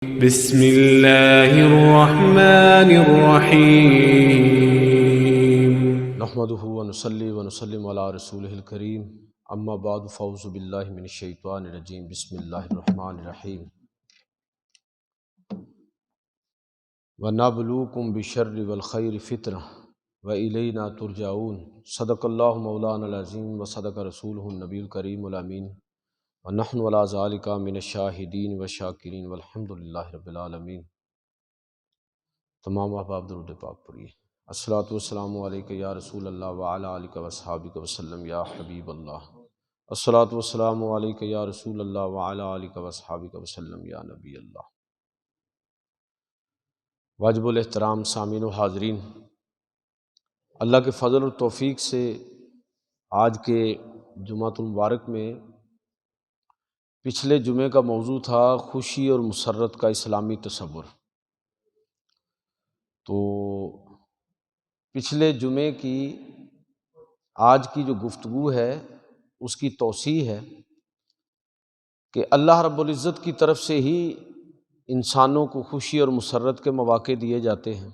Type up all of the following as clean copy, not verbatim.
بسم اللہ الرحمن الرحیم نحمدہ ونصلی ونسلم علی رسولہ الکریم اما بعد فاعوذ باللہ من الشیطان الرجیم بسم اللہ الرحمن الرحیم وَنَبْلُوكُمْ بِالشَّرِّ وَالْخَيْرِ فِتْنَةً وَإِلَيْنَا تُرْجَعُونَ صدق اللہ مولانا العظیم وصدق رسولہ النبی الکریم الامین ونحن علی ذالک من الشاہدین والشاکرین والحمد للہ رب العالمین۔ تمام احباب درود پاک پڑھیے۔ الصلاۃ والسلام علیک یا رسول اللہ وعلی آلک واصحابک وسلم یا حبیب اللہ۔ الصلاۃ والسلام علیک یا رسول اللہ وعلی آلک واصحابک وسلم یا نبی اللہ۔ واجب الاحترام سامعین و حاضرین، اللہ کے فضل اور توفیق سے آج کے جمعۃ المبارک میں پچھلے جمعے کا موضوع تھا خوشی اور مسرت کا اسلامی تصور۔ تو پچھلے جمعے کی آج کی جو گفتگو ہے اس کی توسیع ہے کہ اللہ رب العزت کی طرف سے ہی انسانوں کو خوشی اور مسرت کے مواقع دیے جاتے ہیں،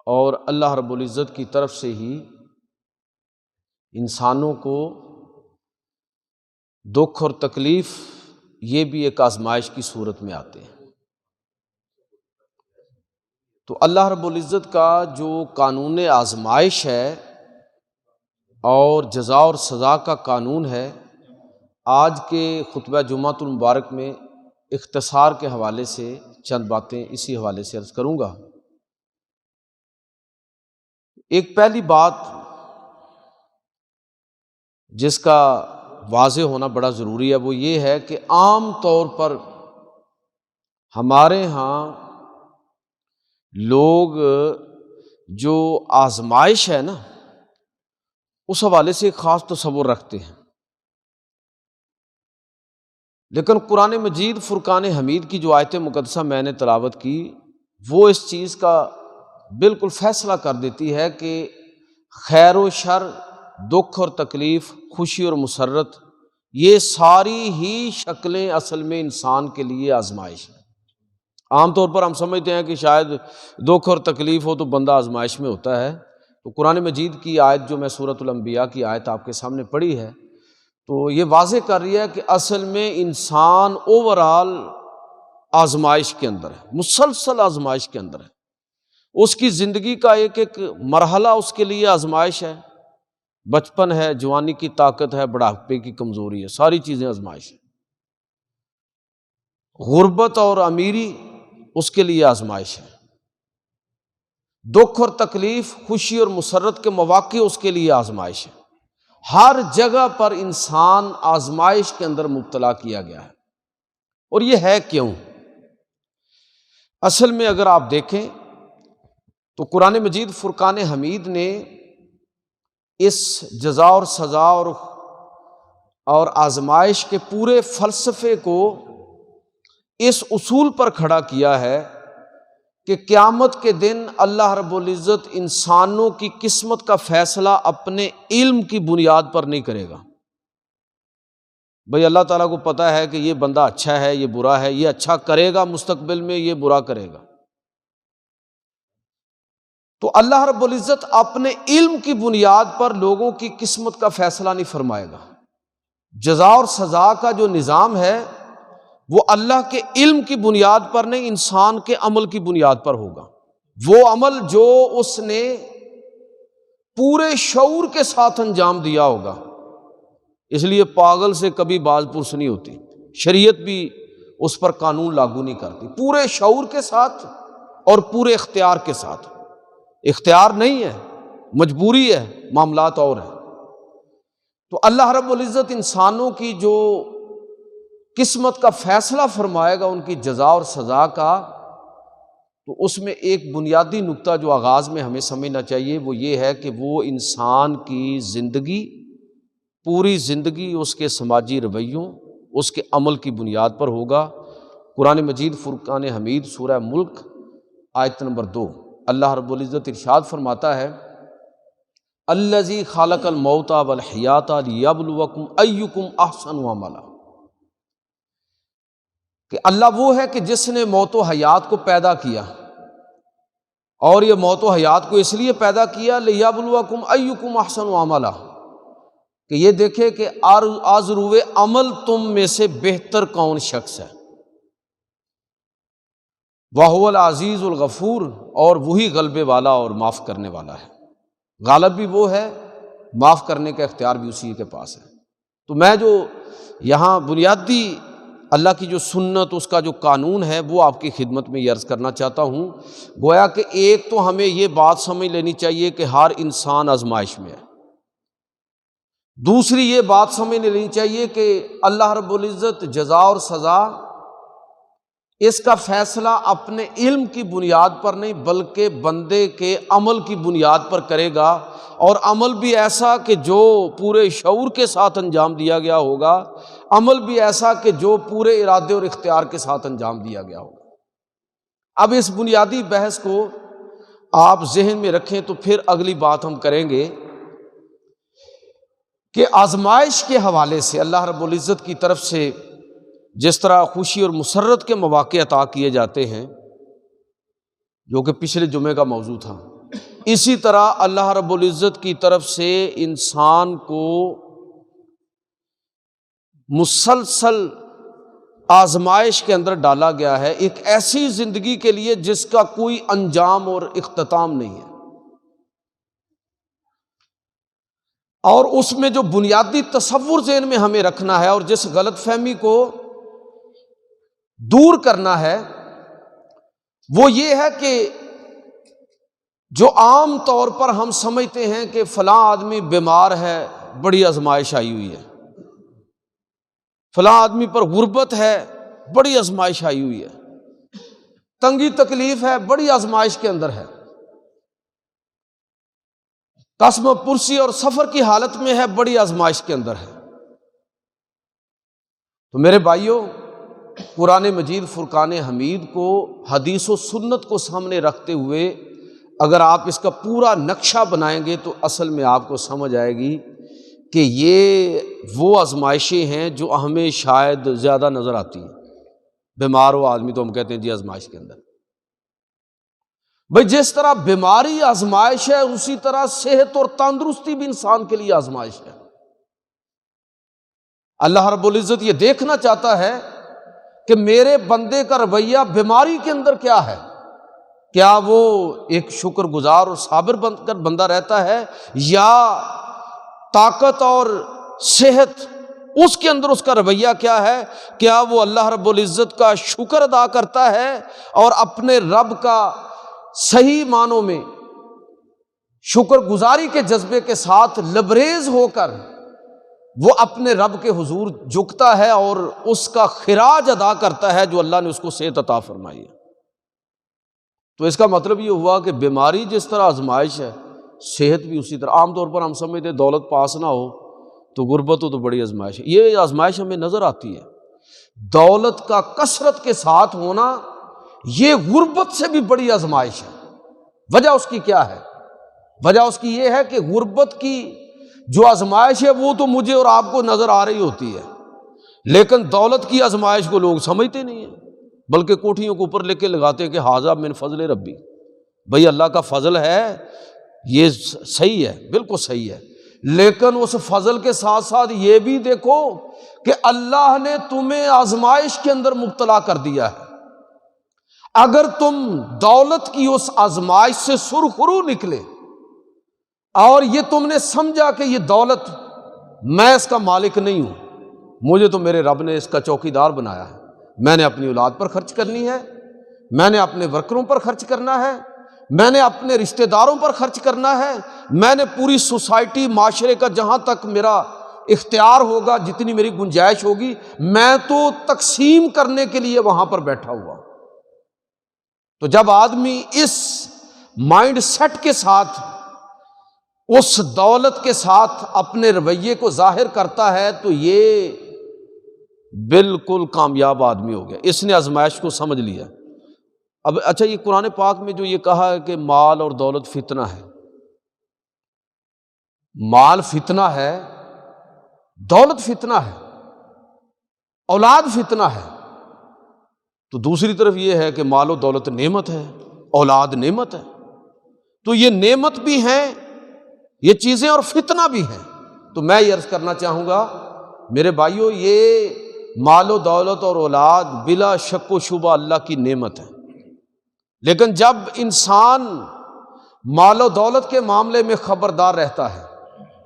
اور اللہ رب العزت کی طرف سے ہی انسانوں کو دکھ اور تکلیف یہ بھی ایک آزمائش کی صورت میں آتے ہیں۔ تو اللہ رب العزت کا جو قانون آزمائش ہے اور جزا اور سزا کا قانون ہے، آج کے خطبہ جمعۃ المبارک میں اختصار کے حوالے سے چند باتیں اسی حوالے سے عرض کروں گا۔ ایک پہلی بات جس کا واضح ہونا بڑا ضروری ہے وہ یہ ہے کہ عام طور پر ہمارے ہاں لوگ جو آزمائش ہے نا اس حوالے سے ایک خاص تصور رکھتے ہیں، لیکن قرآن مجید فرقان حمید کی جو آیت مقدسہ میں نے تلاوت کی وہ اس چیز کا بالکل فیصلہ کر دیتی ہے کہ خیر و شر، دکھ اور تکلیف، خوشی اور مسرت، یہ ساری ہی شکلیں اصل میں انسان کے لیے آزمائش ہے۔ عام طور پر ہم سمجھتے ہیں کہ شاید دکھ اور تکلیف ہو تو بندہ آزمائش میں ہوتا ہے، تو قرآن مجید کی آیت جو میں سورۃ الانبیاء کی آیت آپ کے سامنے پڑھی ہے تو یہ واضح کر رہی ہے کہ اصل میں انسان اوورآل آزمائش کے اندر ہے، مسلسل آزمائش کے اندر ہے۔ اس کی زندگی کا ایک ایک مرحلہ اس کے لیے آزمائش ہے، بچپن ہے، جوانی کی طاقت ہے، بڑھاپے کی کمزوری ہے، ساری چیزیں آزمائش ہے۔ غربت اور امیری اس کے لیے آزمائش ہے، دکھ اور تکلیف، خوشی اور مسرت کے مواقع اس کے لیے آزمائش ہے۔ ہر جگہ پر انسان آزمائش کے اندر مبتلا کیا گیا ہے، اور یہ ہے کیوں؟ اصل میں اگر آپ دیکھیں تو قرآن مجید فرقان حمید نے اس جزا اور سزا اور آزمائش کے پورے فلسفے کو اس اصول پر کھڑا کیا ہے کہ قیامت کے دن اللہ رب العزت انسانوں کی قسمت کا فیصلہ اپنے علم کی بنیاد پر نہیں کرے گا۔ بھئی اللہ تعالیٰ کو پتہ ہے کہ یہ بندہ اچھا ہے، یہ برا ہے، یہ اچھا کرے گا مستقبل میں، یہ برا کرے گا، تو اللہ رب العزت اپنے علم کی بنیاد پر لوگوں کی قسمت کا فیصلہ نہیں فرمائے گا۔ جزا اور سزا کا جو نظام ہے وہ اللہ کے علم کی بنیاد پر نہیں، انسان کے عمل کی بنیاد پر ہوگا۔ وہ عمل جو اس نے پورے شعور کے ساتھ انجام دیا ہوگا، اس لیے پاگل سے کبھی باز پرس نہیں ہوتی، شریعت بھی اس پر قانون لاگو نہیں کرتی، پورے شعور کے ساتھ اور پورے اختیار کے ساتھ۔ اختیار نہیں ہے، مجبوری ہے، معاملات اور ہیں۔ تو اللہ رب العزت انسانوں کی جو قسمت کا فیصلہ فرمائے گا، ان کی جزا اور سزا کا، تو اس میں ایک بنیادی نقطہ جو آغاز میں ہمیں سمجھنا چاہیے وہ یہ ہے کہ وہ انسان کی زندگی، پوری زندگی اس کے سماجی رویوں، اس کے عمل کی بنیاد پر ہوگا۔ قرآن مجید فرقان حمید سورہ ملک آیت نمبر 2 اللہ رب العزت ارشاد فرماتا ہے الذی خلق الموت والحیات لیبلوکم ایکم احسن عملا۔ کہ اللہ وہ ہے کہ جس نے موت و حیات کو پیدا کیا، اور یہ موت و حیات کو اس لیے پیدا کیا لیبلوکم ایکم احسن عملا، کہ یہ دیکھے کہ آزرو عمل تم میں سے بہتر کون شخص ہے۔ وَهُوَ الْعَزِيزُ الْغَفُورُ، اور وہی غلبے والا اور معاف کرنے والا ہے، غالب بھی وہ ہے، معاف کرنے کا اختیار بھی اسی کے پاس ہے۔ تو میں جو یہاں بنیادی اللہ کی جو سنت، اس کا جو قانون ہے، وہ آپ کی خدمت میں یہ عرض کرنا چاہتا ہوں۔ گویا کہ ایک تو ہمیں یہ بات سمجھ لینی چاہیے کہ ہر انسان آزمائش میں ہے، دوسری یہ بات سمجھ لینی چاہیے کہ اللہ رب العزت جزا اور سزا اس کا فیصلہ اپنے علم کی بنیاد پر نہیں بلکہ بندے کے عمل کی بنیاد پر کرے گا، اور عمل بھی ایسا کہ جو پورے شعور کے ساتھ انجام دیا گیا ہوگا، عمل بھی ایسا کہ جو پورے ارادے اور اختیار کے ساتھ انجام دیا گیا ہوگا۔ اب اس بنیادی بحث کو آپ ذہن میں رکھیں تو پھر اگلی بات ہم کریں گے کہ آزمائش کے حوالے سے اللہ رب العزت کی طرف سے جس طرح خوشی اور مسرت کے مواقع عطا کیے جاتے ہیں، جو کہ پچھلے جمعے کا موضوع تھا، اسی طرح اللہ رب العزت کی طرف سے انسان کو مسلسل آزمائش کے اندر ڈالا گیا ہے، ایک ایسی زندگی کے لیے جس کا کوئی انجام اور اختتام نہیں ہے، اور اس میں جو بنیادی تصور ذہن میں ہمیں رکھنا ہے اور جس غلط فہمی کو دور کرنا ہے وہ یہ ہے کہ جو عام طور پر ہم سمجھتے ہیں کہ فلاں آدمی بیمار ہے، بڑی آزمائش آئی ہوئی ہے، فلاں آدمی پر غربت ہے، بڑی آزمائش آئی ہوئی ہے، تنگی تکلیف ہے، بڑی آزمائش کے اندر ہے، قسم پرسی اور سفر کی حالت میں ہے، بڑی آزمائش کے اندر ہے۔ تو میرے بھائیوں، قرآن مجید فرقان حمید کو حدیث و سنت کو سامنے رکھتے ہوئے اگر آپ اس کا پورا نقشہ بنائیں گے تو اصل میں آپ کو سمجھ آئے گی کہ یہ وہ آزمائشیں ہیں جو ہمیں شاید زیادہ نظر آتی ہیں۔ بیمار ہو آدمی تو ہم کہتے ہیں جی آزمائش کے اندر، بھئی جس طرح بیماری آزمائش ہے اسی طرح صحت اور تندرستی بھی انسان کے لیے آزمائش ہے۔ اللہ رب العزت یہ دیکھنا چاہتا ہے کہ میرے بندے کا رویہ بیماری کے اندر کیا ہے، کیا وہ ایک شکر گزار اور صابر بن کر بندہ رہتا ہے، یا طاقت اور صحت اس کے اندر اس کا رویہ کیا ہے، کیا وہ اللہ رب العزت کا شکر ادا کرتا ہے اور اپنے رب کا صحیح معنوں میں شکر گزاری کے جذبے کے ساتھ لبریز ہو کر وہ اپنے رب کے حضور جھکتا ہے اور اس کا خراج ادا کرتا ہے جو اللہ نے اس کو صحت عطا فرمائی ہے۔ تو اس کا مطلب یہ ہوا کہ بیماری جس طرح آزمائش ہے، صحت بھی اسی طرح۔ عام طور پر ہم سمجھتے ہیں دولت پاس نہ ہو تو غربت ہو تو بڑی آزمائش ہے، یہ آزمائش ہمیں نظر آتی ہے۔ دولت کا کثرت کے ساتھ ہونا یہ غربت سے بھی بڑی آزمائش ہے۔ وجہ اس کی کیا ہے؟ وجہ اس کی یہ ہے کہ غربت کی جو آزمائش ہے وہ تو مجھے اور آپ کو نظر آ رہی ہوتی ہے، لیکن دولت کی آزمائش کو لوگ سمجھتے نہیں ہیں، بلکہ کوٹھیوں کے اوپر لکھ کے لگاتے ہیں کہ ھذا من فضل ربی، بھئی اللہ کا فضل ہے، یہ صحیح ہے، بالکل صحیح ہے، لیکن اس فضل کے ساتھ ساتھ یہ بھی دیکھو کہ اللہ نے تمہیں آزمائش کے اندر مبتلا کر دیا ہے۔ اگر تم دولت کی اس آزمائش سے سرخرو نکلے اور یہ تم نے سمجھا کہ یہ دولت میں اس کا مالک نہیں ہوں، مجھے تو میرے رب نے اس کا چوکیدار بنایا ہے، میں نے اپنی اولاد پر خرچ کرنی ہے، میں نے اپنے ورکروں پر خرچ کرنا ہے، میں نے اپنے رشتہ داروں پر خرچ کرنا ہے، میں نے پوری سوسائٹی معاشرے کا جہاں تک میرا اختیار ہوگا، جتنی میری گنجائش ہوگی، میں تو تقسیم کرنے کے لیے وہاں پر بیٹھا ہوا۔ تو جب آدمی اس مائنڈ سیٹ کے ساتھ اس دولت کے ساتھ اپنے رویے کو ظاہر کرتا ہے تو یہ بالکل کامیاب آدمی ہو گیا، اس نے آزمائش کو سمجھ لیا۔ اب اچھا، یہ قرآن پاک میں جو یہ کہا ہے کہ مال اور دولت فتنہ ہے، مال فتنہ ہے، دولت فتنہ ہے، اولاد فتنہ ہے، تو دوسری طرف یہ ہے کہ مال و دولت نعمت ہے، اولاد نعمت ہے، تو یہ نعمت بھی ہیں یہ چیزیں اور فتنہ بھی ہیں۔ تو میں یہ عرض کرنا چاہوں گا میرے بھائیو، یہ مال و دولت اور اولاد بلا شک و شبہ اللہ کی نعمت ہے، لیکن جب انسان مال و دولت کے معاملے میں خبردار رہتا ہے،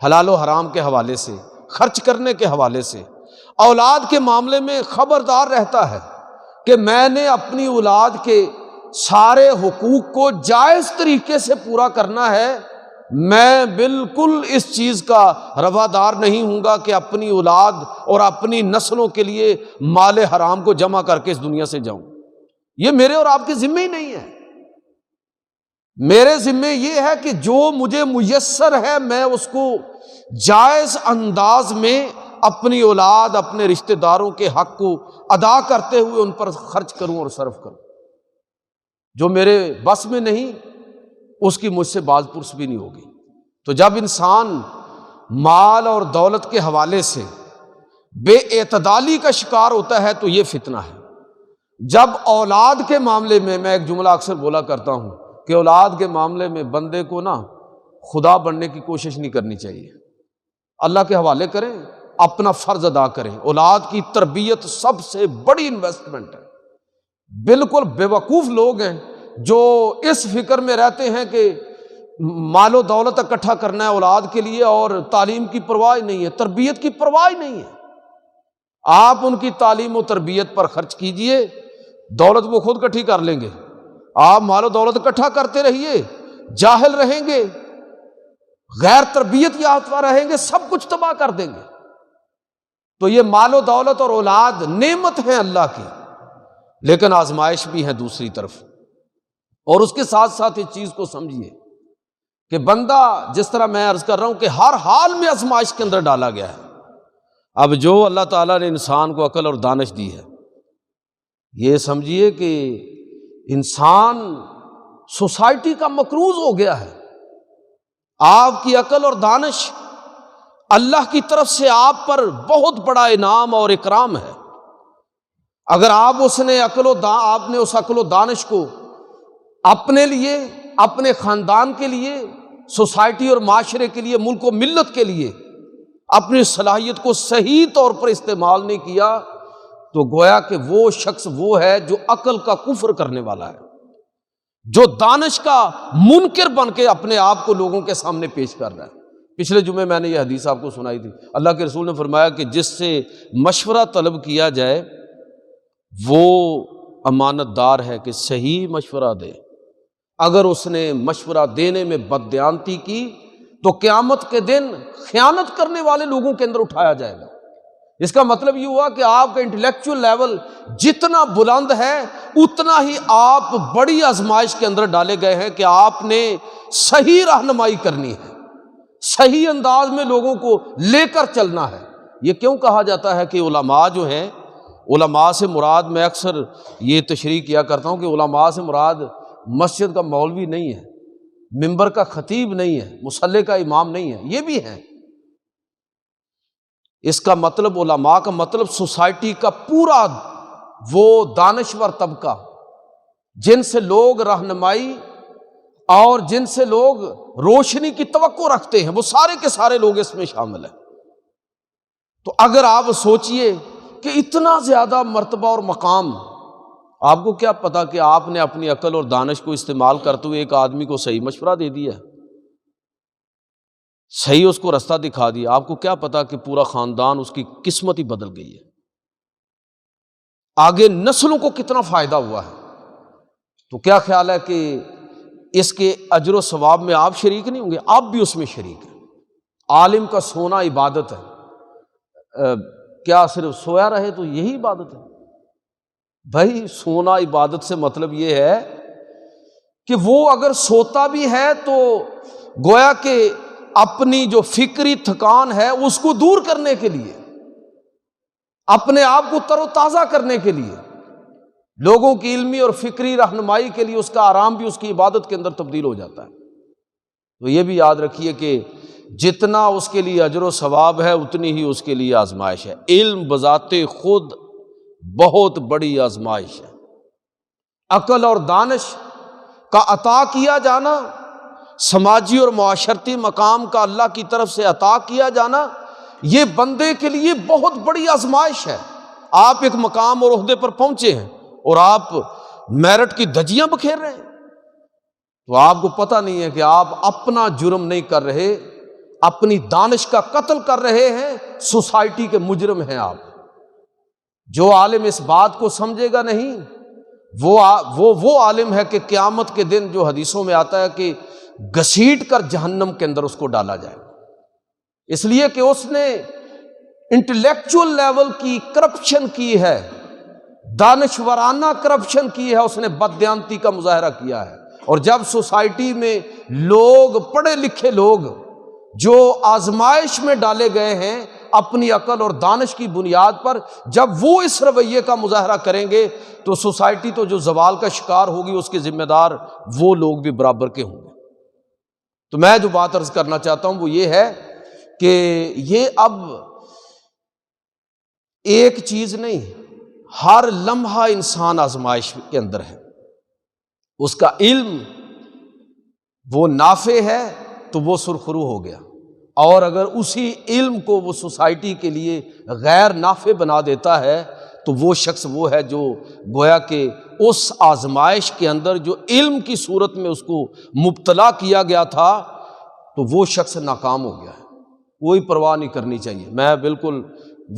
حلال و حرام کے حوالے سے، خرچ کرنے کے حوالے سے، اولاد کے معاملے میں خبردار رہتا ہے کہ میں نے اپنی اولاد کے سارے حقوق کو جائز طریقے سے پورا کرنا ہے، میں بالکل اس چیز کا روادار نہیں ہوں گا کہ اپنی اولاد اور اپنی نسلوں کے لیے مال حرام کو جمع کر کے اس دنیا سے جاؤں۔ یہ میرے اور آپ کے ذمہ ہی نہیں ہے۔ میرے ذمہ یہ ہے کہ جو مجھے میسر ہے میں اس کو جائز انداز میں اپنی اولاد، اپنے رشتہ داروں کے حق کو ادا کرتے ہوئے ان پر خرچ کروں اور صرف کروں۔ جو میرے بس میں نہیں اس کی مجھ سے باز پرس بھی نہیں ہوگی۔ تو جب انسان مال اور دولت کے حوالے سے بے اعتدالی کا شکار ہوتا ہے تو یہ فتنہ ہے۔ جب اولاد کے معاملے میں ایک جملہ اکثر بولا کرتا ہوں کہ اولاد کے معاملے میں بندے کو خدا بننے کی کوشش نہیں کرنی چاہیے، اللہ کے حوالے کریں، اپنا فرض ادا کریں۔ اولاد کی تربیت سب سے بڑی انویسٹمنٹ ہے۔ بالکل بے وقوف لوگ ہیں جو اس فکر میں رہتے ہیں کہ مال و دولت اکٹھا کرنا ہے اولاد کے لیے اور تعلیم کی پرواہ نہیں ہے، تربیت کی پرواہ نہیں ہے۔ آپ ان کی تعلیم و تربیت پر خرچ کیجئے، دولت وہ خود اکٹھی کر لیں گے۔ آپ مال و دولت اکٹھا کرتے رہیے، جاہل رہیں گے، غیر تربیت یافتہ رہیں گے، سب کچھ تباہ کر دیں گے۔ تو یہ مال و دولت اور اولاد نعمت ہیں اللہ کی، لیکن آزمائش بھی ہے دوسری طرف۔ اور اس کے ساتھ ساتھ اس چیز کو سمجھیے کہ بندہ، جس طرح میں عرض کر رہا ہوں کہ ہر حال میں آزمائش کے اندر ڈالا گیا ہے۔ اب جو اللہ تعالیٰ نے انسان کو عقل اور دانش دی ہے، یہ سمجھیے کہ انسان سوسائٹی کا مقروض ہو گیا ہے۔ آپ کی عقل اور دانش اللہ کی طرف سے آپ پر بہت بڑا انعام اور اکرام ہے۔ اگر آپ نے اس عقل و دانش کو اپنے لیے، اپنے خاندان کے لیے، سوسائٹی اور معاشرے کے لیے، ملک و ملت کے لیے اپنی صلاحیت کو صحیح طور پر استعمال نہیں کیا تو گویا کہ وہ شخص وہ ہے جو عقل کا کفر کرنے والا ہے، جو دانش کا منکر بن کے اپنے آپ کو لوگوں کے سامنے پیش کر رہا ہے۔ پچھلے جمعے میں نے یہ حدیث آپ کو سنائی تھی، اللہ کے رسول نے فرمایا کہ جس سے مشورہ طلب کیا جائے وہ امانت دار ہے کہ صحیح مشورہ دے۔ اگر اس نے مشورہ دینے میں بددیانتی کی تو قیامت کے دن خیانت کرنے والے لوگوں کے اندر اٹھایا جائے گا۔ اس کا مطلب یہ ہوا کہ آپ کا انٹلیکچوئل لیول جتنا بلند ہے اتنا ہی آپ بڑی آزمائش کے اندر ڈالے گئے ہیں کہ آپ نے صحیح رہنمائی کرنی ہے، صحیح انداز میں لوگوں کو لے کر چلنا ہے۔ یہ کیوں کہا جاتا ہے کہ علماء جو ہیں، علماء سے مراد، میں اکثر یہ تشریح کیا کرتا ہوں کہ علماء سے مراد مسجد کا مولوی نہیں ہے، منبر کا خطیب نہیں ہے، مصلی کا امام نہیں ہے، یہ بھی ہیں۔ اس کا مطلب، علماء کا مطلب سوسائٹی کا پورا وہ دانشور طبقہ جن سے لوگ رہنمائی اور جن سے لوگ روشنی کی توقع رکھتے ہیں، وہ سارے کے سارے لوگ اس میں شامل ہیں۔ تو اگر آپ سوچئے کہ اتنا زیادہ مرتبہ اور مقام، آپ کو کیا پتا کہ آپ نے اپنی عقل اور دانش کو استعمال کرتے ہوئے ایک آدمی کو صحیح مشورہ دے دیا، صحیح اس کو رستہ دکھا دیا، آپ کو کیا پتا کہ پورا خاندان، اس کی قسمت ہی بدل گئی ہے، آگے نسلوں کو کتنا فائدہ ہوا ہے۔ تو کیا خیال ہے کہ اس کے اجر و ثواب میں آپ شریک نہیں ہوں گے؟ آپ بھی اس میں شریک ہیں۔ عالم کا سونا عبادت ہے، کیا صرف سویا رہے تو یہی عبادت ہے؟ بھائی سونا عبادت سے مطلب یہ ہے کہ وہ اگر سوتا بھی ہے تو گویا کہ اپنی جو فکری تھکان ہے اس کو دور کرنے کے لیے، اپنے آپ کو تر و تازہ کرنے کے لیے، لوگوں کی علمی اور فکری رہنمائی کے لیے، اس کا آرام بھی اس کی عبادت کے اندر تبدیل ہو جاتا ہے۔ تو یہ بھی یاد رکھیے کہ جتنا اس کے لیے اجر و ثواب ہے اتنی ہی اس کے لیے آزمائش ہے۔ علم بذات خود بہت بڑی آزمائش ہے۔ عقل اور دانش کا عطا کیا جانا، سماجی اور معاشرتی مقام کا اللہ کی طرف سے عطا کیا جانا، یہ بندے کے لیے بہت بڑی آزمائش ہے۔ آپ ایک مقام اور عہدے پر پہنچے ہیں اور آپ میرٹ کی دھجیاں بکھیر رہے ہیں، تو آپ کو پتہ نہیں ہے کہ آپ اپنا جرم نہیں کر رہے، اپنی دانش کا قتل کر رہے ہیں، سوسائٹی کے مجرم ہیں آپ۔ جو عالم اس بات کو سمجھے گا نہیں، وہ عالم ہے کہ قیامت کے دن جو حدیثوں میں آتا ہے کہ گھسیٹ کر جہنم کے اندر اس کو ڈالا جائے، اس لیے کہ اس نے انٹلیکچوئل لیول کی کرپشن کی ہے، دانشورانہ کرپشن کی ہے، اس نے بددیانتی کا مظاہرہ کیا ہے۔ اور جب سوسائٹی میں لوگ، پڑھے لکھے لوگ جو آزمائش میں ڈالے گئے ہیں اپنی عقل اور دانش کی بنیاد پر، جب وہ اس رویے کا مظاہرہ کریں گے تو سوسائٹی تو جو زوال کا شکار ہوگی اس کے ذمہ دار وہ لوگ بھی برابر کے ہوں گے۔ تو میں جو بات عرض کرنا چاہتا ہوں وہ یہ ہے کہ یہ اب ایک چیز نہیں، ہر لمحہ انسان آزمائش کے اندر ہے، اس کا علم وہ نافع ہے تو وہ سرخرو ہو گیا، اور اگر اسی علم کو وہ سوسائٹی کے لیے غیر نافع بنا دیتا ہے تو وہ شخص وہ ہے جو گویا کہ اس آزمائش کے اندر جو علم کی صورت میں اس کو مبتلا کیا گیا تھا تو وہ شخص ناکام ہو گیا ہے۔ کوئی پرواہ نہیں کرنی چاہیے۔ میں بالکل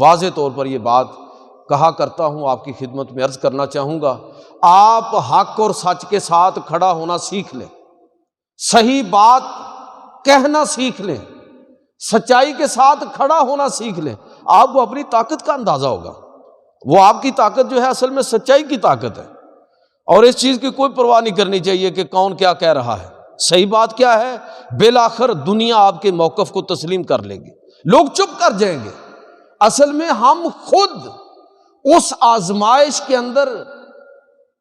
واضح طور پر یہ بات کہا کرتا ہوں، آپ کی خدمت میں عرض کرنا چاہوں گا، آپ حق اور سچ کے ساتھ کھڑا ہونا سیکھ لیں، صحیح بات کہنا سیکھ لیں، سچائی کے ساتھ کھڑا ہونا سیکھ لیں، آپ کو اپنی طاقت کا اندازہ ہوگا۔ وہ آپ کی طاقت جو ہے اصل میں سچائی کی طاقت ہے، اور اس چیز کی کوئی پرواہ نہیں کرنی چاہیے کہ کون کیا کہہ رہا ہے۔ صحیح بات کیا ہے؟ بالآخر دنیا آپ کے موقف کو تسلیم کر لے گی، لوگ چپ کر جائیں گے۔ اصل میں ہم خود اس آزمائش کے اندر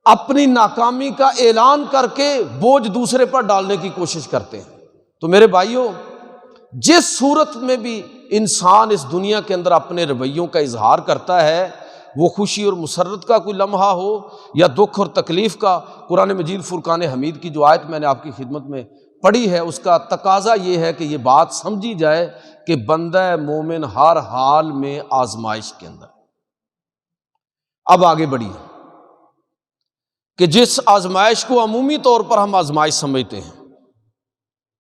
اپنی ناکامی کا اعلان کر کے بوجھ دوسرے پر ڈالنے کی کوشش کرتے ہیں۔ تو میرے بھائیوں، جس صورت میں بھی انسان اس دنیا کے اندر اپنے رویوں کا اظہار کرتا ہے، وہ خوشی اور مسرت کا کوئی لمحہ ہو یا دکھ اور تکلیف کا، قرآن مجید فرقان حمید کی جو آیت میں نے آپ کی خدمت میں پڑھی ہے اس کا تقاضا یہ ہے کہ یہ بات سمجھی جائے کہ بندہ مومن ہر حال میں آزمائش کے اندر۔ اب آگے بڑھیے کہ جس آزمائش کو عمومی طور پر ہم آزمائش سمجھتے ہیں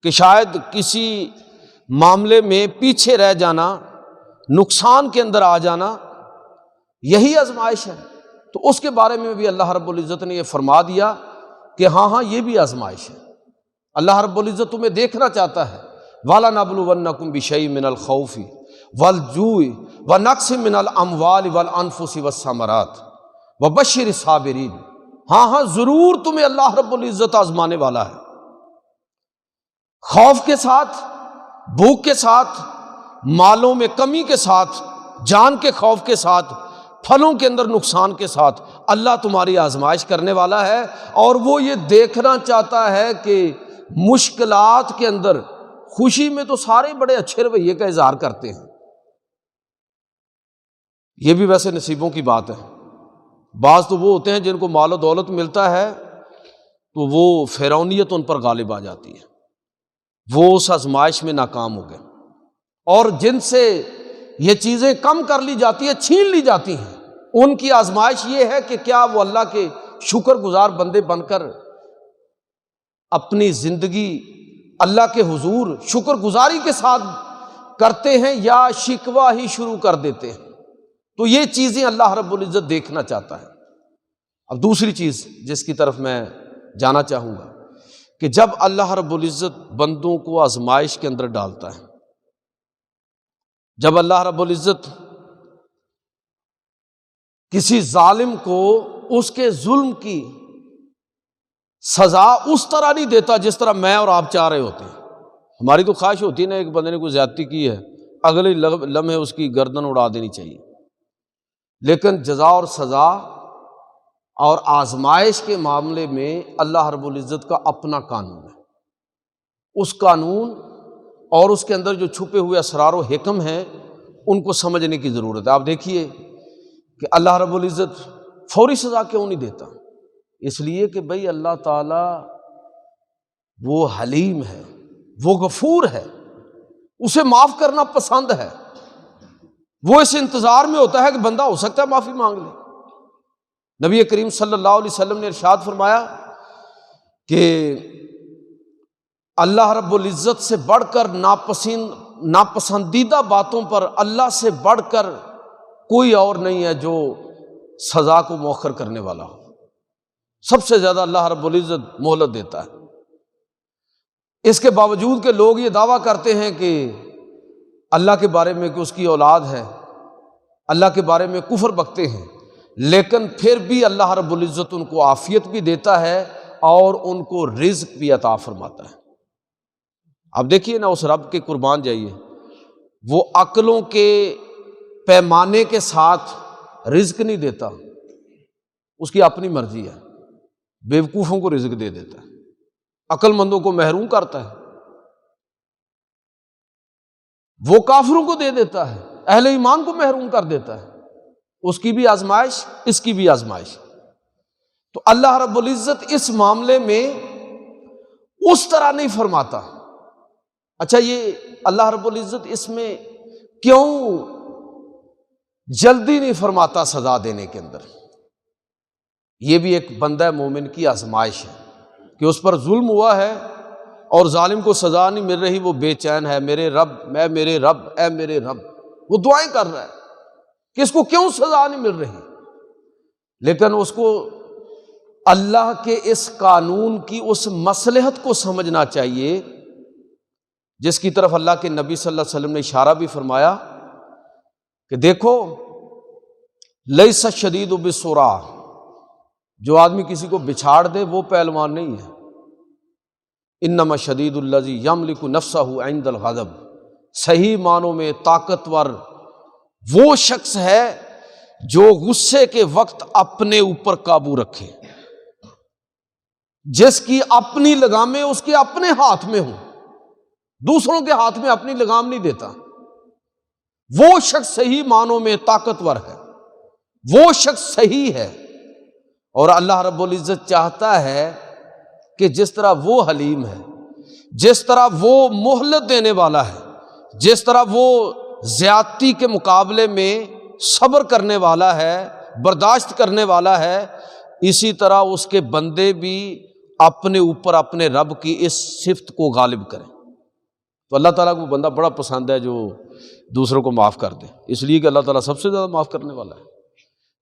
کہ شاید کسی معاملے میں پیچھے رہ جانا، نقصان کے اندر آ جانا، یہی آزمائش ہے، تو اس کے بارے میں بھی اللہ رب العزت نے یہ فرما دیا کہ ہاں یہ بھی آزمائش ہے۔ اللہ رب العزت تمہیں دیکھنا چاہتا ہے، وَلَنَبْلُوَنَّكُمْ بِشَيْءٍ مِّنَ الْخَوْفِ وَالْجُوعِ وَنَقْصٍ مِّنَ الْأَمْوَالِ وَالْأَنفُسِ وَالثَّمَرَاتِ وَبَشِّرِ الصَّابِرِينَ۔ ہاں ضرور تمہیں اللہ رب العزت آزمانے والا ہے، خوف کے ساتھ، بھوک کے ساتھ، مالوں میں کمی کے ساتھ، جان کے خوف کے ساتھ، پھلوں کے اندر نقصان کے ساتھ اللہ تمہاری آزمائش کرنے والا ہے، اور وہ یہ دیکھنا چاہتا ہے کہ مشکلات کے اندر، خوشی میں تو سارے بڑے اچھے رویے کا اظہار کرتے ہیں، یہ بھی ویسے نصیبوں کی بات ہے۔ بعض تو وہ ہوتے ہیں جن کو مال و دولت ملتا ہے تو وہ فرعونیت ان پر غالب آ جاتی ہے، وہ اس آزمائش میں ناکام ہو گئے، اور جن سے یہ چیزیں کم کر لی جاتی ہیں، چھین لی جاتی ہیں، ان کی آزمائش یہ ہے کہ کیا وہ اللہ کے شکر گزار بندے بن کر اپنی زندگی اللہ کے حضور شکر گزاری کے ساتھ کرتے ہیں یا شکوہ ہی شروع کر دیتے ہیں۔ تو یہ چیزیں اللہ رب العزت دیکھنا چاہتا ہے۔ اب دوسری چیز جس کی طرف میں جانا چاہوں گا کہ جب اللہ رب العزت بندوں کو آزمائش کے اندر ڈالتا ہے، جب اللہ رب العزت کسی ظالم کو اس کے ظلم کی سزا اس طرح نہیں دیتا جس طرح میں اور آپ چاہ رہے ہوتے ہیں۔ ہماری تو خواہش ہوتی ہے نا، ایک بندے نے کوئی زیادتی کی ہے، اگلے لمحے اس کی گردن اڑا دینی چاہیے، لیکن جزا اور سزا اور آزمائش کے معاملے میں اللہ رب العزت کا اپنا قانون ہے۔ اس قانون اور اس کے اندر جو چھپے ہوئے اسرار و حکم ہیں ان کو سمجھنے کی ضرورت ہے۔ آپ دیکھیے کہ اللہ رب العزت فوری سزا کیوں نہیں دیتا، اس لیے کہ بھئی اللہ تعالیٰ وہ حلیم ہے، وہ غفور ہے، اسے معاف کرنا پسند ہے، وہ اس انتظار میں ہوتا ہے کہ بندہ ہو سکتا ہے معافی مانگ لے۔ نبی کریم صلی اللہ علیہ وسلم نے ارشاد فرمایا کہ اللہ رب العزت سے بڑھ کر ناپسندیدہ باتوں پر اللہ سے بڑھ کر کوئی اور نہیں ہے جو سزا کو مؤخر کرنے والا ہو۔ سب سے زیادہ اللہ رب العزت مہلت دیتا ہے۔ اس کے باوجود کہ لوگ یہ دعویٰ کرتے ہیں کہ اللہ کے بارے میں کہ اس کی اولاد ہے، اللہ کے بارے میں کفر بکتے ہیں، لیکن پھر بھی اللہ رب العزت ان کو عافیت بھی دیتا ہے اور ان کو رزق بھی عطا فرماتا ہے۔ اب دیکھیے نا، اس رب کے قربان جائیے، وہ عقلوں کے پیمانے کے ساتھ رزق نہیں دیتا، اس کی اپنی مرضی ہے، بیوقوفوں کو رزق دے دیتا ہے، عقل مندوں کو محروم کرتا ہے، وہ کافروں کو دے دیتا ہے، اہل ایمان کو محروم کر دیتا ہے۔ اس کی بھی آزمائش، اس کی بھی آزمائش۔ تو اللہ رب العزت اس معاملے میں اس طرح نہیں فرماتا۔ اچھا، یہ اللہ رب العزت اس میں کیوں جلدی نہیں فرماتا سزا دینے کے اندر؟ یہ بھی ایک بندہ مومن کی آزمائش ہے کہ اس پر ظلم ہوا ہے اور ظالم کو سزا نہیں مل رہی، وہ بے چین ہے، میرے رب، میرے رب، اے میرے رب، وہ دعائیں کر رہا ہے کہ اس کو کیوں سزا نہیں مل رہی، لیکن اس کو اللہ کے اس قانون کی اس مصلحت کو سمجھنا چاہیے جس کی طرف اللہ کے نبی صلی اللہ علیہ وسلم نے اشارہ بھی فرمایا کہ دیکھو، لیس الشدید بالسرعہ، جو آدمی کسی کو بچھاڑ دے وہ پہلوان نہیں ہے، انما شدید الذی یملک نفسہ عند الغضب، صحیح معنوں میں طاقتور وہ شخص ہے جو غصے کے وقت اپنے اوپر قابو رکھے، جس کی اپنی لگامیں اس کے اپنے ہاتھ میں ہوں، دوسروں کے ہاتھ میں اپنی لگام نہیں دیتا، وہ شخص صحیح معنوں میں طاقتور ہے، وہ شخص صحیح ہے۔ اور اللہ رب العزت چاہتا ہے کہ جس طرح وہ حلیم ہے، جس طرح وہ مہلت دینے والا ہے، جس طرح وہ زیادتی کے مقابلے میں صبر کرنے والا ہے، برداشت کرنے والا ہے، اسی طرح اس کے بندے بھی اپنے اوپر اپنے رب کی اس صفت کو غالب کریں۔ تو اللہ تعالیٰ کو بندہ بڑا پسند ہے جو دوسروں کو معاف کر دے، اس لیے کہ اللہ تعالیٰ سب سے زیادہ معاف کرنے والا ہے۔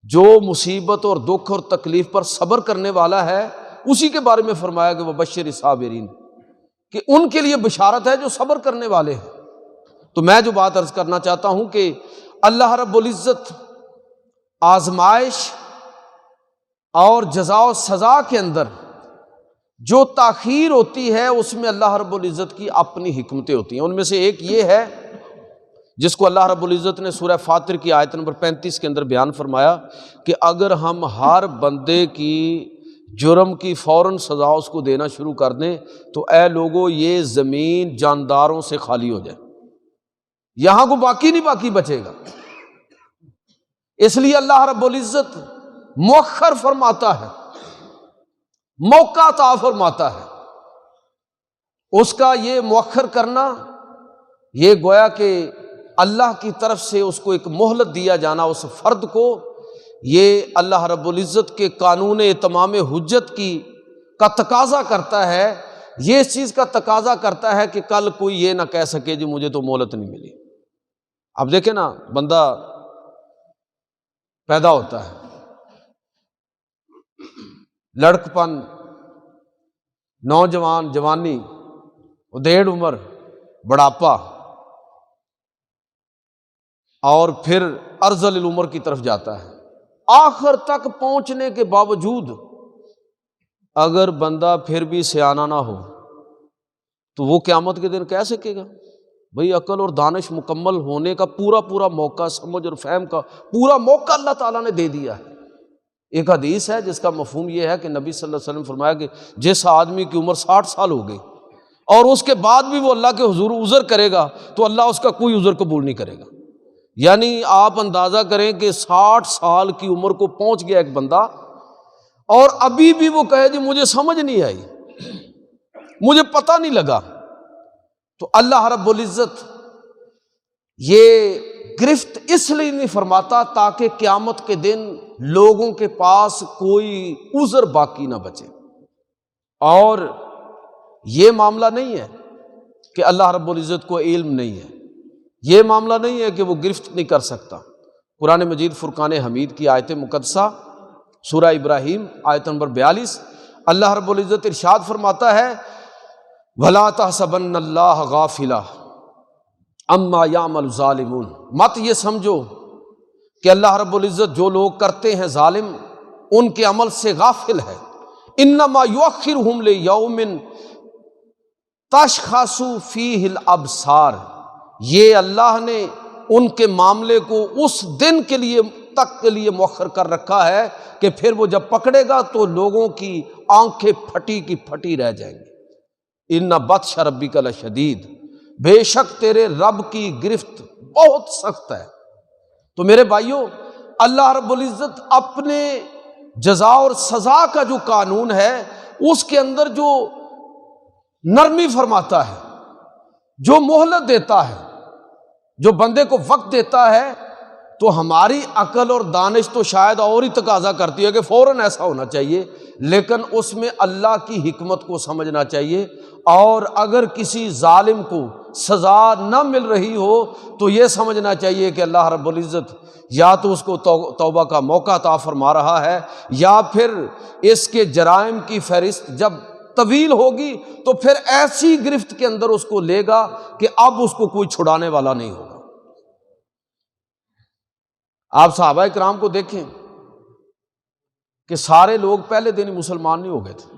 جو مصیبت اور دکھ اور تکلیف پر صبر کرنے والا ہے، اسی کے بارے میں فرمایا کہ وبشر الصابرین، کہ ان کے لیے بشارت ہے جو صبر کرنے والے ہیں۔ تو میں جو بات عرض کرنا چاہتا ہوں کہ اللہ رب العزت آزمائش اور جزا و سزا کے اندر جو تاخیر ہوتی ہے اس میں اللہ رب العزت کی اپنی حکمتیں ہوتی ہیں۔ ان میں سے ایک یہ ہے جس کو اللہ رب العزت نے سورہ فاطر کی آیت نمبر 35 کے اندر بیان فرمایا کہ اگر ہم ہر بندے کی جرم کی فوراً سزا اس کو دینا شروع کر دیں تو اے لوگو یہ زمین جانداروں سے خالی ہو جائے، یہاں کو باقی نہیں باقی بچے گا۔ اس لیے اللہ رب العزت مؤخر فرماتا ہے، موقع عطا فرماتا ہے۔ اس کا یہ مؤخر کرنا، یہ گویا کہ اللہ کی طرف سے اس کو ایک مہلت دیا جانا اس فرد کو، یہ اللہ رب العزت کے قانون اتمام حجت کا تقاضا کرتا ہے، یہ اس چیز کا تقاضا کرتا ہے کہ کل کوئی یہ نہ کہہ سکے جو مجھے تو مہلت نہیں ملی۔ اب دیکھیں نا، بندہ پیدا ہوتا ہے، لڑکپن، نوجوان، جوانی، ادھیڑ عمر، بڑھاپا، اور پھر ارذل العمر کی طرف جاتا ہے۔ آخر تک پہنچنے کے باوجود اگر بندہ پھر بھی سیانہ نہ ہو تو وہ قیامت کے دن کہہ سکے گا؟ بھئی عقل اور دانش مکمل ہونے کا پورا موقع، سمجھ اور فہم کا پورا موقع اللہ تعالیٰ نے دے دیا ہے۔ ایک حدیث ہے جس کا مفہوم یہ ہے کہ نبی صلی اللہ علیہ وسلم فرمایا کہ جس آدمی کی عمر 60 سال ہو گئی اور اس کے بعد بھی وہ اللہ کے حضور عذر کرے گا تو اللہ اس کا کوئی عذر قبول نہیں کرے گا۔ یعنی آپ اندازہ کریں کہ 60 سال کی عمر کو پہنچ گیا ایک بندہ اور ابھی بھی وہ کہے جی مجھے سمجھ نہیں آئی، مجھے پتہ نہیں لگا، تو اللہ رب العزت یہ گرفت اس لیے نہیں فرماتا تاکہ قیامت کے دن لوگوں کے پاس کوئی عذر باقی نہ بچے۔ اور یہ معاملہ نہیں ہے کہ اللہ رب العزت کو علم نہیں ہے، یہ معاملہ نہیں ہے کہ وہ گرفت نہیں کر سکتا۔ قرآن مجید فرقان حمید کی آیت مقدسہ سورہ ابراہیم آیت نمبر 42 اللہ رب العزت ارشاد فرماتا ہے وَلَا تَحْسَبَنَّ اللَّهَ غَافِلًا عَمَّا يَعْمَلُ الظَّالِمُونَ، مت یہ سمجھو کہ اللہ رب العزت جو لوگ کرتے ہیں ظالم ان کے عمل سے غافل ہے، انما یؤخرہم لیوم تشخص فیہ الابصار، یہ اللہ نے ان کے معاملے کو اس دن کے لیے تک کے لیے مؤخر کر رکھا ہے کہ پھر وہ جب پکڑے گا تو لوگوں کی آنکھیں پھٹی کی پھٹی رہ جائیں گی۔ ان بطش ربک لشدید، بے شک تیرے رب کی گرفت بہت سخت ہے۔ تو میرے بھائیوں، اللہ رب العزت اپنے جزا اور سزا کا جو قانون ہے اس کے اندر جو نرمی فرماتا ہے، جو مہلت دیتا ہے، جو بندے کو وقت دیتا ہے، تو ہماری عقل اور دانش تو شاید اور ہی تقاضا کرتی ہے کہ فوراً ایسا ہونا چاہیے، لیکن اس میں اللہ کی حکمت کو سمجھنا چاہیے۔ اور اگر کسی ظالم کو سزا نہ مل رہی ہو تو یہ سمجھنا چاہیے کہ اللہ رب العزت یا تو اس کو توبہ کا موقع عطا فرما رہا ہے، یا پھر اس کے جرائم کی فہرست جب طویل ہوگی تو پھر ایسی گرفت کے اندر اس کو لے گا کہ اب اس کو کوئی چھڑانے والا نہیں ہوگا۔ آپ صحابہ کرام کو دیکھیں کہ سارے لوگ پہلے دن ہی مسلمان نہیں ہو گئے تھے،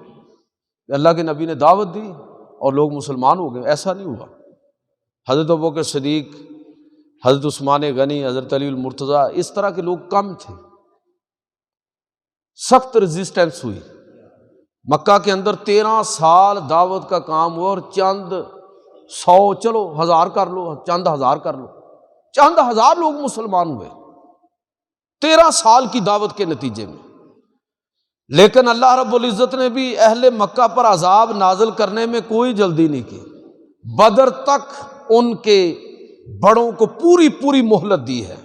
اللہ کے نبی نے دعوت دی اور لوگ مسلمان ہو گئے، ایسا نہیں ہوا۔ حضرت ابوبکر صدیق، حضرت عثمان غنی، حضرت علی المرتضیٰ، اس طرح کے لوگ کم تھے، سخت ریزسٹنس ہوئی۔ مکہ کے اندر 13 سال دعوت کا کام ہوا اور چند 100 چلو 1000 کر لو، چند ہزار کر لو، چند ہزار لوگ مسلمان ہوئے 13 سال کی دعوت کے نتیجے میں۔ لیکن اللہ رب العزت نے بھی اہل مکہ پر عذاب نازل کرنے میں کوئی جلدی نہیں کی، بدر تک ان کے بڑوں کو پوری مہلت دی ہے۔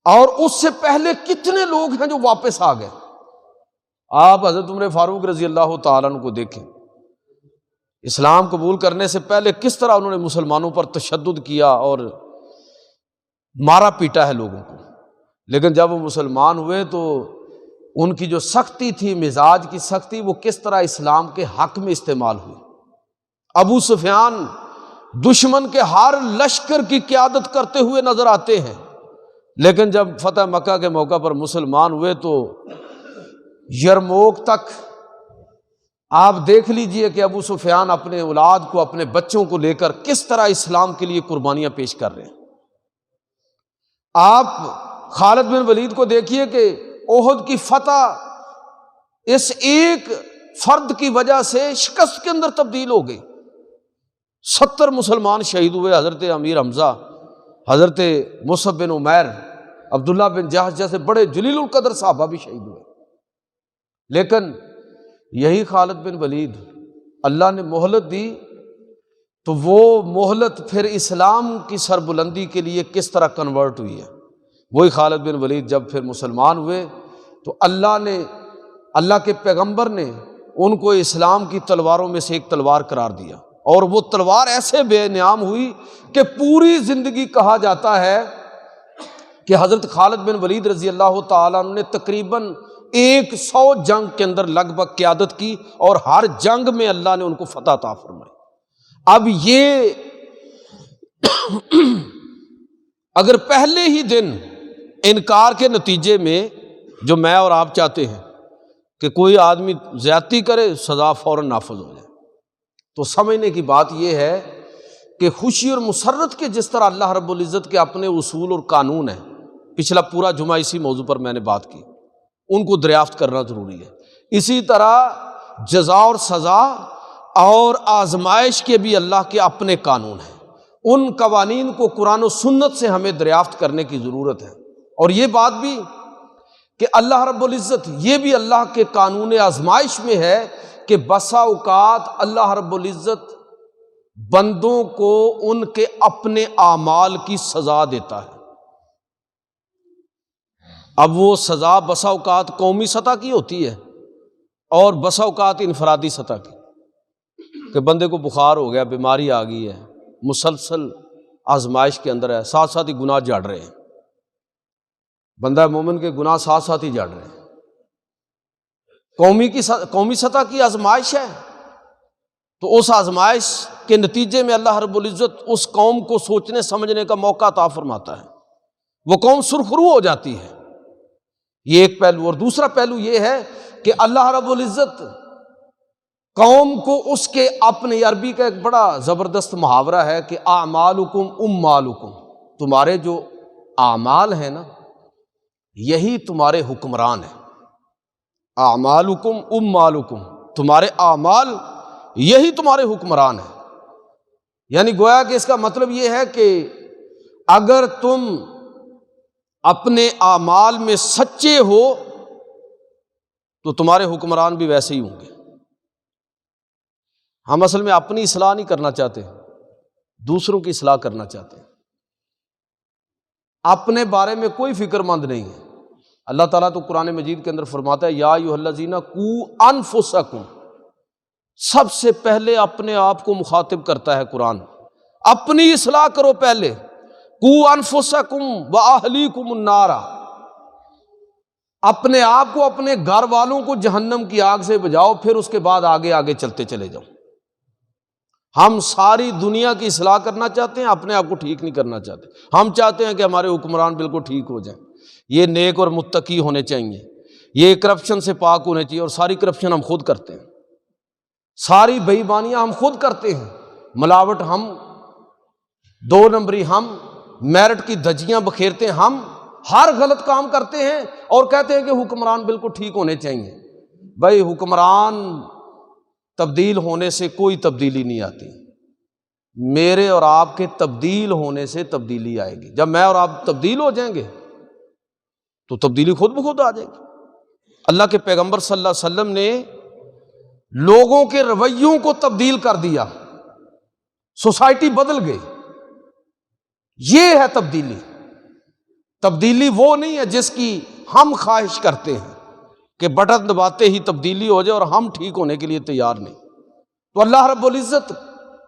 اور اس سے پہلے کتنے لوگ ہیں جو واپس آ گئے۔ آپ حضرت عمر فاروق رضی اللہ تعالیٰ عنہ کو دیکھیں، اسلام قبول کرنے سے پہلے کس طرح انہوں نے مسلمانوں پر تشدد کیا اور مارا پیٹا ہے لوگوں کو، لیکن جب وہ مسلمان ہوئے تو ان کی جو سختی تھی، مزاج کی سختی، وہ کس طرح اسلام کے حق میں استعمال ہوئی۔ ابو سفیان دشمن کے ہر لشکر کی قیادت کرتے ہوئے نظر آتے ہیں، لیکن جب فتح مکہ کے موقع پر مسلمان ہوئے تو یرموک تک آپ دیکھ لیجئے کہ ابو سفیان اپنے اولاد کو، اپنے بچوں کو لے کر کس طرح اسلام کے لیے قربانیاں پیش کر رہے ہیں۔ آپ خالد بن ولید کو دیکھیے کہ احد کی فتح اس ایک فرد کی وجہ سے شکست کے اندر تبدیل ہو گئی۔ 70 مسلمان شہید ہوئے، حضرت امیر حمزہ، حضرت مصعب بن عمیر، عبداللہ بن جہش جیسے بڑے جلیل القدر صحابہ بھی شہید ہوئے۔ لیکن یہی خالد بن ولید اللہ نے مہلت دی تو وہ مہلت پھر اسلام کی سربلندی کے لیے کس طرح کنورٹ ہوئی ہے۔ وہی خالد بن ولید جب پھر مسلمان ہوئے تو اللہ کے پیغمبر نے ان کو اسلام کی تلواروں میں سے ایک تلوار قرار دیا، اور وہ تلوار ایسے بے نام ہوئی کہ پوری زندگی کہا جاتا ہے کہ حضرت خالد بن ولید رضی اللہ تعالیٰ عنہ نے تقریباً 100 جنگ کے اندر لگ بھگ قیادت کی، اور ہر جنگ میں اللہ نے ان کو فتح عطا فرمائی۔ اب یہ اگر پہلے ہی دن انکار کے نتیجے میں، جو میں اور آپ چاہتے ہیں کہ کوئی آدمی زیادتی کرے سزا فوراً نافذ ہو جائے، تو سمجھنے کی بات یہ ہے کہ خوشی اور مسرت کے جس طرح اللہ رب العزت کے اپنے اصول اور قانون ہیں، پچھلا پورا جمعہ اسی موضوع پر میں نے بات کی، ان کو دریافت کرنا ضروری ہے۔ اسی طرح جزا اور سزا اور آزمائش کے بھی اللہ کے اپنے قانون ہیں، ان قوانین کو قرآن و سنت سے ہمیں دریافت کرنے کی ضرورت ہے۔ اور یہ بات بھی کہ اللہ رب العزت یہ بھی اللہ کے قانون آزمائش میں ہے کہ بسا اوقات اللہ رب العزت بندوں کو ان کے اپنے اعمال کی سزا دیتا ہے۔ اب وہ سزا بسا اوقات قومی سطح کی ہوتی ہے اور بسا اوقات انفرادی سطح کی، کہ بندے کو بخار ہو گیا، بیماری آ گئی ہے، مسلسل آزمائش کے اندر ہے، ساتھ ساتھ ہی گناہ جھاڑ رہے ہیں، بندہ مومن کے گناہ ساتھ ساتھ ہی جھاڑ رہے ہیں، قومی سطح کی آزمائش ہے، تو اس آزمائش کے نتیجے میں اللہ رب العزت اس قوم کو سوچنے سمجھنے کا موقع عطا فرماتا ہے، وہ قوم سرخرو ہو جاتی ہے۔ یہ ایک پہلو، اور دوسرا پہلو یہ ہے کہ اللہ رب العزت قوم کو اس کے اپنے، عربی کا ایک بڑا زبردست محاورہ ہے کہ اعمالکم اموالکم، تمہارے جو اعمال ہیں نا یہی تمہارے حکمران ہیں، اعمالکم اموالکم، تمہارے اعمال یہی تمہارے حکمران ہیں۔ یعنی گویا کہ اس کا مطلب یہ ہے کہ اگر تم اپنے اعمال میں سچے ہو تو تمہارے حکمران بھی ویسے ہی ہوں گے۔ ہم اصل میں اپنی اصلاح نہیں کرنا چاہتے، دوسروں کی اصلاح کرنا چاہتے ہیں، اپنے بارے میں کوئی فکر مند نہیں ہے۔ اللہ تعالیٰ تو قرآن مجید کے اندر فرماتا ہے یا ایھا الذین قوا انفسکم، سب سے پہلے اپنے آپ کو مخاطب کرتا ہے قرآن، اپنی اصلاح کرو پہلے، قوا انفسکم واہلیکم النار، اپنے آپ کو اپنے گھر والوں کو جہنم کی آگ سے بچاؤ، پھر اس کے بعد آگے آگے چلتے چلے جاؤ۔ ہم ساری دنیا کی اصلاح کرنا چاہتے ہیں، اپنے آپ کو ٹھیک نہیں کرنا چاہتے۔ ہم چاہتے ہیں کہ ہمارے حکمران بالکل ٹھیک ہو جائیں، یہ نیک اور متقی ہونے چاہیے، یہ کرپشن سے پاک ہونے چاہیے، اور ساری کرپشن ہم خود کرتے ہیں، ساری بے ایمانیاں ہم خود کرتے ہیں، ملاوٹ ہم، دو نمبری ہم، میرٹ کی دھجیاں بکھیرتے ہیں ہم، ہر غلط کام کرتے ہیں اور کہتے ہیں کہ حکمران بالکل ٹھیک ہونے چاہیے۔ بھائی حکمران تبدیل ہونے سے کوئی تبدیلی نہیں آتی، میرے اور آپ کے تبدیل ہونے سے تبدیلی آئے گی۔ جب میں اور آپ تبدیل ہو جائیں گے تو تبدیلی خود بخود آ جائے گی۔ اللہ کے پیغمبر صلی اللہ علیہ وسلم نے لوگوں کے رویوں کو تبدیل کر دیا، سوسائٹی بدل گئی۔ یہ ہے تبدیلی۔ تبدیلی وہ نہیں ہے جس کی ہم خواہش کرتے ہیں کہ بٹن دباتے ہی تبدیلی ہو جائے اور ہم ٹھیک ہونے کے لیے تیار نہیں۔ تو اللہ رب العزت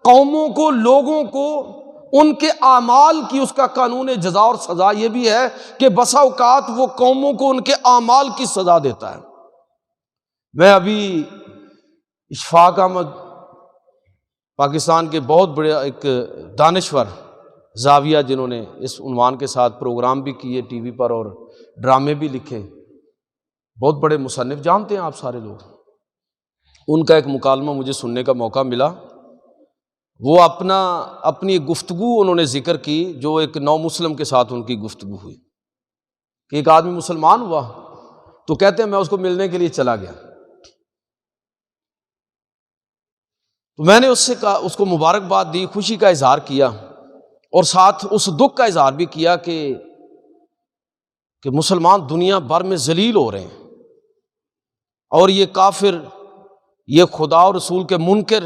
قوموں کو، لوگوں کو ان کے اعمال کی، اس کا قانون جزا اور سزا یہ بھی ہے کہ بسا اوقات وہ قوموں کو ان کے اعمال کی سزا دیتا ہے۔ میں ابھی اشفاق احمد، پاکستان کے بہت بڑے ایک دانشور زاویہ، جنہوں نے اس عنوان کے ساتھ پروگرام بھی کیے ٹی وی پر اور ڈرامے بھی لکھے، بہت بڑے مصنف، جانتے ہیں آپ سارے لوگ، ان کا ایک مکالمہ مجھے سننے کا موقع ملا۔ وہ اپنی گفتگو انہوں نے ذکر کی جو ایک نو مسلم کے ساتھ ان کی گفتگو ہوئی، کہ ایک آدمی مسلمان ہوا تو کہتے ہیں میں اس کو ملنے کے لیے چلا گیا، تو میں نے اس کو مبارکباد دی، خوشی کا اظہار کیا، اور ساتھ اس دکھ کا اظہار بھی کیا کہ مسلمان دنیا بھر میں ذلیل ہو رہے ہیں، اور یہ کافر، یہ خدا اور رسول کے منکر،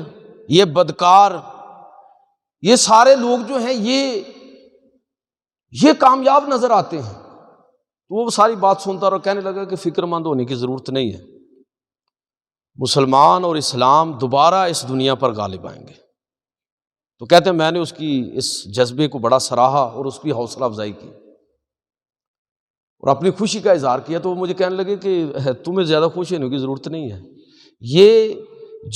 یہ بدکار، یہ سارے لوگ جو ہیں یہ کامیاب نظر آتے ہیں۔ تو وہ ساری بات سنتا اور کہنے لگا کہ فکر مند ہونے کی ضرورت نہیں ہے، مسلمان اور اسلام دوبارہ اس دنیا پر غالب آئیں گے۔ تو کہتے ہیں میں نے اس جذبے کو بڑا سراہا اور اس کی حوصلہ افزائی کی اور اپنی خوشی کا اظہار کیا۔ تو وہ مجھے کہنے لگے کہ تمہیں زیادہ خوش ہونے کی ضرورت نہیں ہے، یہ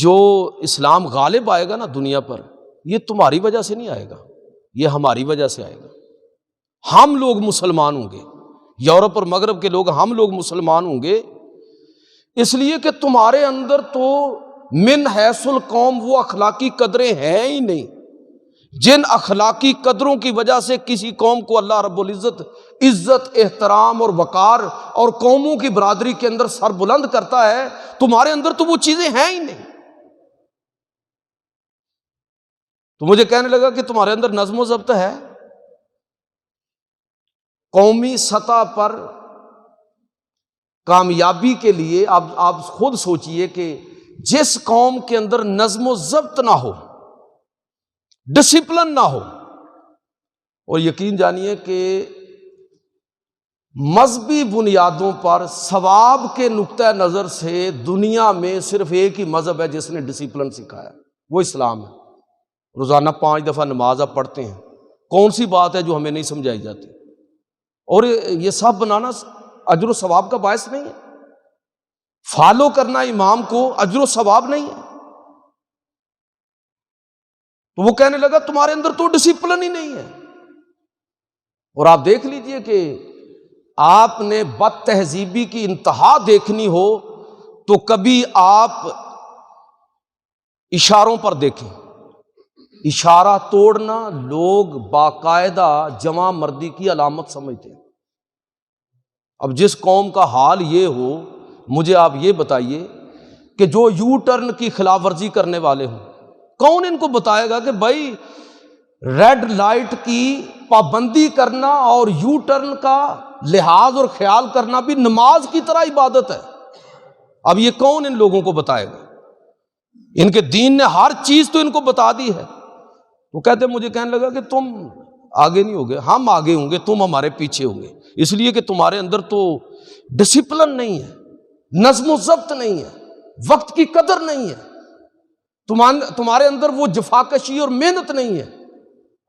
جو اسلام غالب آئے گا نا دنیا پر، یہ تمہاری وجہ سے نہیں آئے گا، یہ ہماری وجہ سے آئے گا۔ ہم لوگ مسلمان ہوں گے، یورپ اور مغرب کے لوگ، ہم لوگ مسلمان ہوں گے، اس لیے کہ تمہارے اندر تو من حیث القوم وہ اخلاقی قدریں ہیں ہی نہیں، جن اخلاقی قدروں کی وجہ سے کسی قوم کو اللہ رب العزت عزت، احترام اور وقار اور قوموں کی برادری کے اندر سر بلند کرتا ہے، تمہارے اندر تو وہ چیزیں ہیں ہی نہیں۔ تو مجھے کہنے لگا کہ تمہارے اندر نظم و ضبط ہے، قومی سطح پر کامیابی کے لیے آپ خود سوچئے کہ جس قوم کے اندر نظم و ضبط نہ ہو، ڈسپلن نہ ہو، اور یقین جانیے کہ مذہبی بنیادوں پر ثواب کے نقطہ نظر سے دنیا میں صرف ایک ہی مذہب ہے جس نے ڈسپلن سکھایا، وہ اسلام ہے۔ روزانہ 5 دفعہ نماز آپ پڑھتے ہیں، کون سی بات ہے جو ہمیں نہیں سمجھائی جاتی؟ اور یہ سب بنانا اجر و ثواب کا باعث نہیں ہے، فالو کرنا امام کو اجر و ثواب نہیں ہے۔ تو وہ کہنے لگا تمہارے اندر تو ڈسپلن ہی نہیں ہے۔ اور آپ دیکھ لیجئے کہ آپ نے بد تہذیبی کی انتہا دیکھنی ہو تو کبھی آپ اشاروں پر دیکھیں، اشارہ توڑنا لوگ باقاعدہ جمع مردی کی علامت سمجھتے ہیں۔ اب جس قوم کا حال یہ ہو، مجھے آپ یہ بتائیے کہ جو یو ٹرن کی خلاف ورزی کرنے والے ہوں، کون ان کو بتائے گا کہ بھائی ریڈ لائٹ کی پابندی کرنا اور یو ٹرن کا لحاظ اور خیال کرنا بھی نماز کی طرح عبادت ہے؟ اب یہ کون ان لوگوں کو بتائے گا؟ ان کے دین نے ہر چیز تو ان کو بتا دی ہے۔ وہ کہتے مجھے کہنے لگا کہ تم آگے نہیں ہوگے، ہم آگے ہوں گے، تم ہمارے پیچھے ہوں گے، اس لیے کہ تمہارے اندر تو ڈسپلن نہیں ہے، نظم و ضبط نہیں ہے، وقت کی قدر نہیں ہے، تمہارے اندر وہ جفاکشی اور محنت نہیں ہے۔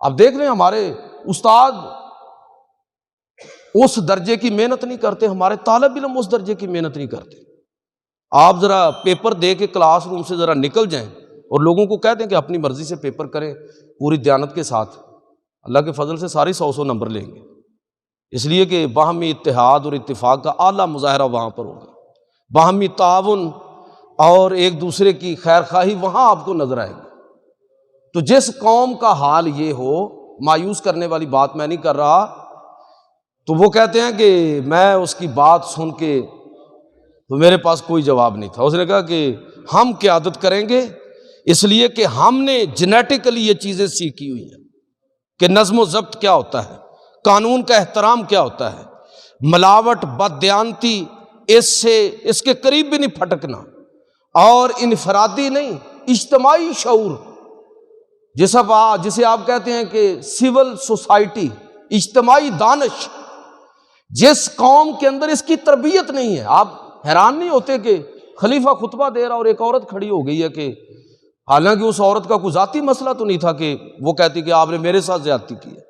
اب دیکھ رہے ہیں ہمارے استاد اس درجے کی محنت نہیں کرتے، ہمارے طالب علم اس درجے کی محنت نہیں کرتے۔ آپ ذرا پیپر دے کے کلاس روم سے ذرا نکل جائیں اور لوگوں کو کہہ دیں کہ اپنی مرضی سے پیپر کریں پوری دیانت کے ساتھ، اللہ کے فضل سے ساری 100 نمبر لیں گے، اس لیے کہ باہمی اتحاد اور اتفاق کا اعلیٰ مظاہرہ وہاں پر ہوگا، باہمی تعاون اور ایک دوسرے کی خیر خواہی وہاں آپ کو نظر آئے گی۔ تو جس قوم کا حال یہ ہو، مایوس کرنے والی بات میں نہیں کر رہا، تو وہ کہتے ہیں کہ میں اس کی بات سن کے تو میرے پاس کوئی جواب نہیں تھا۔ اس نے کہا کہ ہم قیادت کریں گے، اس لیے کہ ہم نے جینیٹیکلی یہ چیزیں سیکھی ہوئی ہیں کہ نظم و ضبط کیا ہوتا ہے، قانون کا احترام کیا ہوتا ہے، ملاوٹ، بددیانتی اس کے قریب بھی نہیں پھٹکنا، اور انفرادی نہیں اجتماعی شعور، جسے آپ کہتے ہیں کہ سول سوسائٹی، اجتماعی دانش، جس قوم کے اندر اس کی تربیت نہیں ہے۔ آپ حیران نہیں ہوتے کہ خلیفہ خطبہ دے رہا اور ایک عورت کھڑی ہو گئی ہے، کہ حالانکہ اس عورت کا کوئی ذاتی مسئلہ تو نہیں تھا کہ وہ کہتی کہ آپ نے میرے ساتھ زیادتی کی ہے،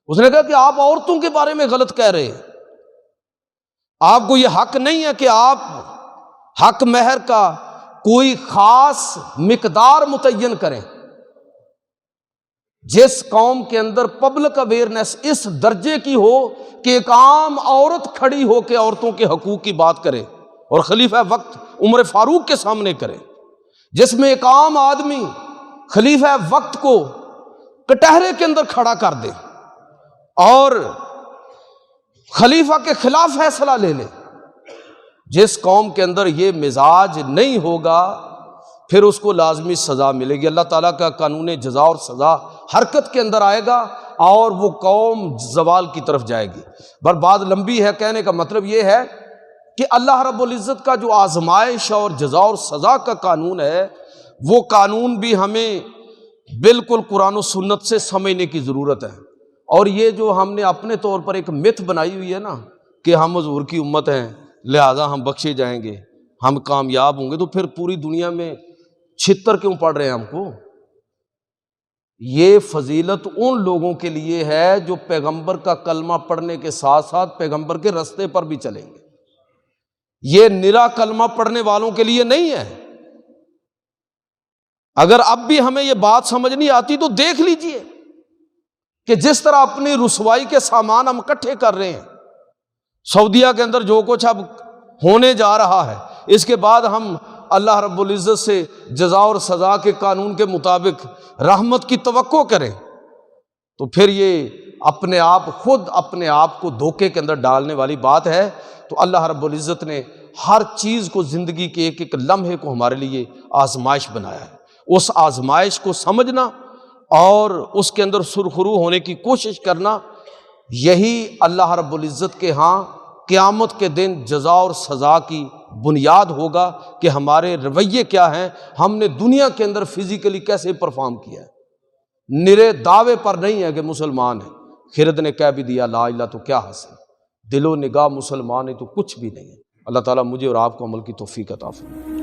اس نے کہا کہ آپ عورتوں کے بارے میں غلط کہہ رہے ہیں، آپ کو یہ حق نہیں ہے کہ آپ حق مہر کا کوئی خاص مقدار متعین کریں۔ جس قوم کے اندر پبلک اویئرنیس اس درجے کی ہو کہ ایک عام عورت کھڑی ہو کے عورتوں کے حقوق کی بات کرے اور خلیفہ وقت عمر فاروق کے سامنے کرے، جس میں ایک عام آدمی خلیفہ وقت کو کٹہرے کے اندر کھڑا کر دے اور خلیفہ کے خلاف فیصلہ لے لے، جس قوم کے اندر یہ مزاج نہیں ہوگا پھر اس کو لازمی سزا ملے گی۔ اللہ تعالیٰ کا قانون جزا اور سزا حرکت کے اندر آئے گا اور وہ قوم زوال کی طرف جائے گی۔ بات لمبی ہے، کہنے کا مطلب یہ ہے کہ اللہ رب العزت کا جو آزمائش اور جزا اور سزا کا قانون ہے، وہ قانون بھی ہمیں بالکل قرآن و سنت سے سمجھنے کی ضرورت ہے۔ اور یہ جو ہم نے اپنے طور پر ایک متھ بنائی ہوئی ہے نا کہ ہم حضور کی امت ہیں لہٰذا ہم بخشے جائیں گے، ہم کامیاب ہوں گے، تو پھر پوری دنیا میں چھتر کیوں پڑ رہے ہیں ہم کو؟ یہ فضیلت ان لوگوں کے لیے ہے جو پیغمبر کا کلمہ پڑھنے کے ساتھ ساتھ پیغمبر کے رستے پر بھی چلیں گے، یہ نرا کلمہ پڑھنے والوں کے لیے نہیں ہے۔ اگر اب بھی ہمیں یہ بات سمجھ نہیں آتی تو دیکھ لیجئے کہ جس طرح اپنی رسوائی کے سامان ہم اکٹھے کر رہے ہیں، سعودیہ کے اندر جو کچھ اب ہونے جا رہا ہے، اس کے بعد ہم اللہ رب العزت سے جزا اور سزا کے قانون کے مطابق رحمت کی توقع کریں تو پھر یہ اپنے آپ کو دھوکے کے اندر ڈالنے والی بات ہے۔ تو اللہ رب العزت نے ہر چیز کو، زندگی کے ایک ایک لمحے کو ہمارے لیے آزمائش بنایا ہے۔ اس آزمائش کو سمجھنا اور اس کے اندر سرخرو ہونے کی کوشش کرنا، یہی اللہ رب العزت کے ہاں قیامت کے دن جزا اور سزا کی بنیاد ہوگا کہ ہمارے رویے کیا ہیں، ہم نے دنیا کے اندر فزیکلی کیسے پرفارم کیا ہے۔ نرے دعوے پر نہیں ہے کہ مسلمان ہیں، خرد نے کہہ بھی دیا لا الہ تو کیا حاصل، دل و نگاہ مسلمان ہے تو کچھ بھی نہیں ہے۔ اللہ تعالیٰ مجھے اور آپ کو عمل کی توفیق عطا فرمائے۔